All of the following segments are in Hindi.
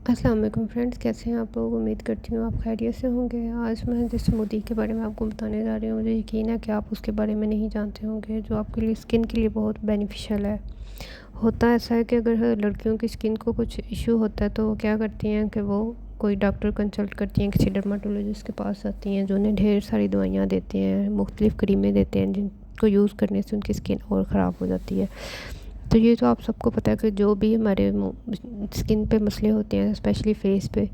अस्सलाम वालेकुम फ्रेंड्स, कैसे हैं आप लोग। उम्मीद करती हूँ आप खैरियत से होंगे। आज मैं जिस स्मूदी के बारे में आपको बताने जा रही हूँ, मुझे यकीन है कि आप उसके बारे में नहीं जानते होंगे, जो आपके लिए स्किन के लिए बहुत बेनिफिशियल है। होता ऐसा है कि अगर लड़कियों की स्किन को कुछ इशू होता है तो वो क्या करती हैं कि वो कोई डॉक्टर कंसल्ट करती हैं, किसी डर्माटोलॉजिस्ट के पास जाती हैं, जो उन्हें ढेर सारी दवाइयाँ देते हैं, मुख्तलिफ़ क्रीमें देते हैं, जिनको यूज़ करने से उनकी स्किन और ख़राब हो जाती है। तो ये तो आप सबको पता है कि जो भी हमारे स्किन पे मसले होते हैं, स्पेशली फेस पे,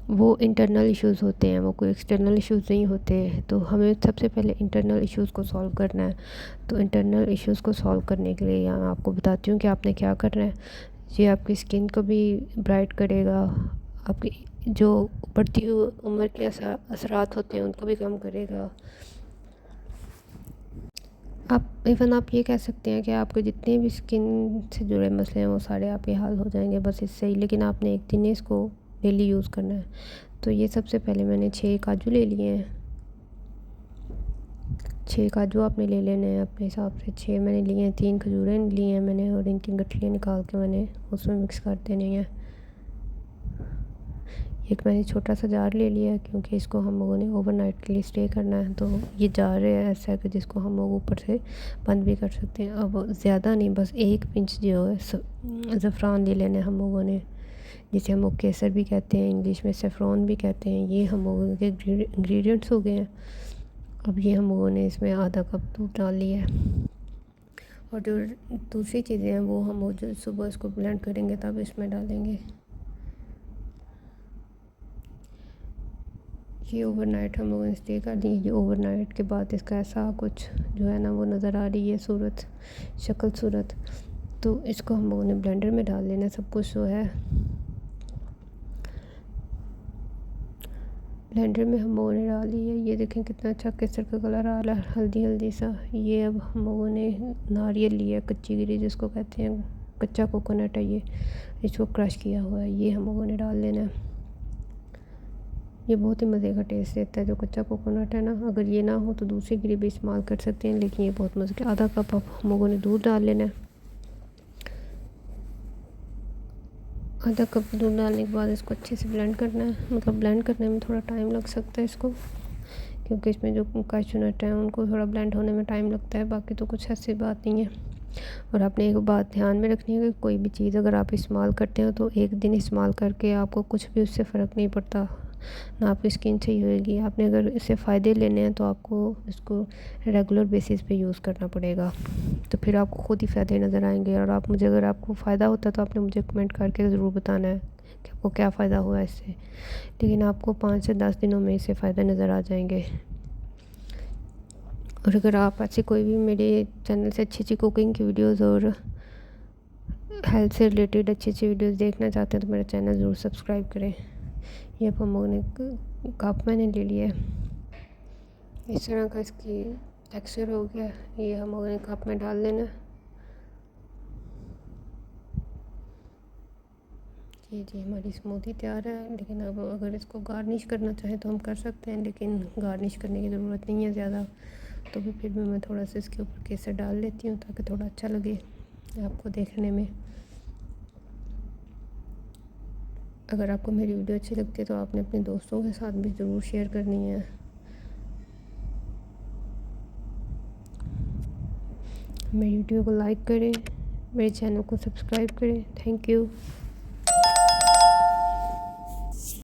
वो इंटरनल इश्यूज़ होते हैं, वो कोई एक्सटर्नल इश्यूज़ नहीं होते। तो हमें सबसे पहले इंटरनल इश्यूज़ को सॉल्व करना है। तो इंटरनल इश्यूज़ को सॉल्व करने के लिए यहाँ आपको बताती हूँ कि आपने क्या करना है। ये आपकी स्किन को भी ब्राइट करेगा, आपकी जो बढ़ती हुई उम्र के असरात होते हैं उनको भी कम करेगा। आप इवन आप ये कह सकते हैं कि आपके जितने भी स्किन से जुड़े मसले हैं वो सारे आपके हल हो जाएंगे बस इससे ही। लेकिन आपने एक दिन इसको डेली यूज़ करना है। तो ये सबसे पहले मैंने 6 काजू ले लिए हैं। 6 काजू आपने ले लेने हैं अपने हिसाब से। 6 मैंने लिए हैं। 3 खजूरें ली हैं मैंने, और इनकी गठलियाँ निकाल के मैंने उसमें मिक्स कर देनी है। एक मैंने छोटा सा जार ले लिया है, क्योंकि इसको हम लोगों ने ओवरनाइट के लिए स्टे करना है। तो ये जार है ऐसा है कि जिसको हम लोग ऊपर से बंद भी कर सकते हैं। अब ज़्यादा नहीं, बस एक पिंच जो है ज़फ़रान ले लेना है हम लोगों ने, जिसे हम लोग केसर भी कहते हैं, इंग्लिश में सेफ़रॉन भी कहते हैं। ये हम लोगों के इंग्रेडिएंट्स हो गए हैं। अब ये हम लोगों ने इसमें आधा कप दूध डाल लिया है, और जो दूसरी चीज़ें हैं वो हम लोग जो सुबह इसको ब्लेंड करेंगे तब इसमें डालेंगे। ये ओवरनाइट हम लोगों ने स्टे कर दी। ये ओवरनाइट के बाद इसका ऐसा कुछ जो है ना वो नज़र आ रही है शक्ल सूरत। तो इसको हम लोगों ने ब्लेंडर में डाल लेना सब कुछ जो है। ब्लेंडर में हम लोगों ने डाल ली है। ये देखें कितना अच्छा केसर का कलर आ रहा है, हल्दी हल्दी सा। ये अब हम लोगों ने नारियल लिया, कच्ची गिरी जिसको कहते हैं, कच्चा कोकोनट है ये, इसको क्रश किया हुआ है, ये हम लोगों ने डाल लेना है। ये बहुत ही मज़े का टेस्ट देता है जो कच्चा कोकोनट है ना। अगर ये ना हो तो दूसरी गिरी भी इस्तेमाल कर सकते हैं, लेकिन ये बहुत मज़े का। आधा कप अब हम लोगों ने दूध डाल लेना है। आधा कप दूध डालने के बाद इसको अच्छे से ब्लेंड करना है। मतलब ब्लेंड करने में थोड़ा टाइम लग सकता है इसको, क्योंकि इसमें जो काजू नट हैं उनको थोड़ा ब्लेंड होने में टाइम लगता है, बाकी तो कुछ ऐसी बात नहीं है। और आपने एक बात ध्यान में रखनी है कि कोई भी चीज़ अगर आप इस्तेमाल करते हो तो एक दिन इस्तेमाल करके आपको कुछ भी उससे फ़र्क नहीं पड़ता, ना आपकी स्किन सही होएगी। आपने अगर इससे फ़ायदे लेने हैं तो आपको इसको रेगुलर बेसिस पे यूज़ करना पड़ेगा, तो फिर आपको ख़ुद ही फ़ायदे नज़र आएंगे। और आप मुझे, अगर आपको फ़ायदा होता है तो आपने मुझे कमेंट करके ज़रूर बताना है कि आपको क्या फ़ायदा हुआ इससे। लेकिन आपको 5 से 10 दिनों में इससे फ़ायदे नज़र आ जाएंगे। और अगर आप ऐसे कोई भी मेरे चैनल से अच्छी अच्छी कुकिंग की वीडियोस और हेल्थ से रिलेटेड अच्छी अच्छी वीडियोस देखना चाहते हैं तो मेरा चैनल ज़रूर सब्सक्राइब करें। ये अब हम लोगों ने कप मैंने ले लिया है, इस तरह का इसकी टेक्सचर हो गया। ये हम लोगों ने कप में डाल देना। जी हमारी स्मूदी तैयार है। लेकिन अब अगर इसको गार्निश करना चाहें तो हम कर सकते हैं, लेकिन गार्निश करने की ज़रूरत नहीं है ज़्यादा। तो फिर भी मैं थोड़ा सा इसके ऊपर केसर डाल लेती हूँ ताकि थोड़ा अच्छा लगे आपको देखने में। अगर आपको मेरी वीडियो अच्छी लगती है तो आपने अपने दोस्तों के साथ भी ज़रूर शेयर करनी है। मेरी वीडियो को लाइक करें, मेरे चैनल को सब्सक्राइब करें। Thank you.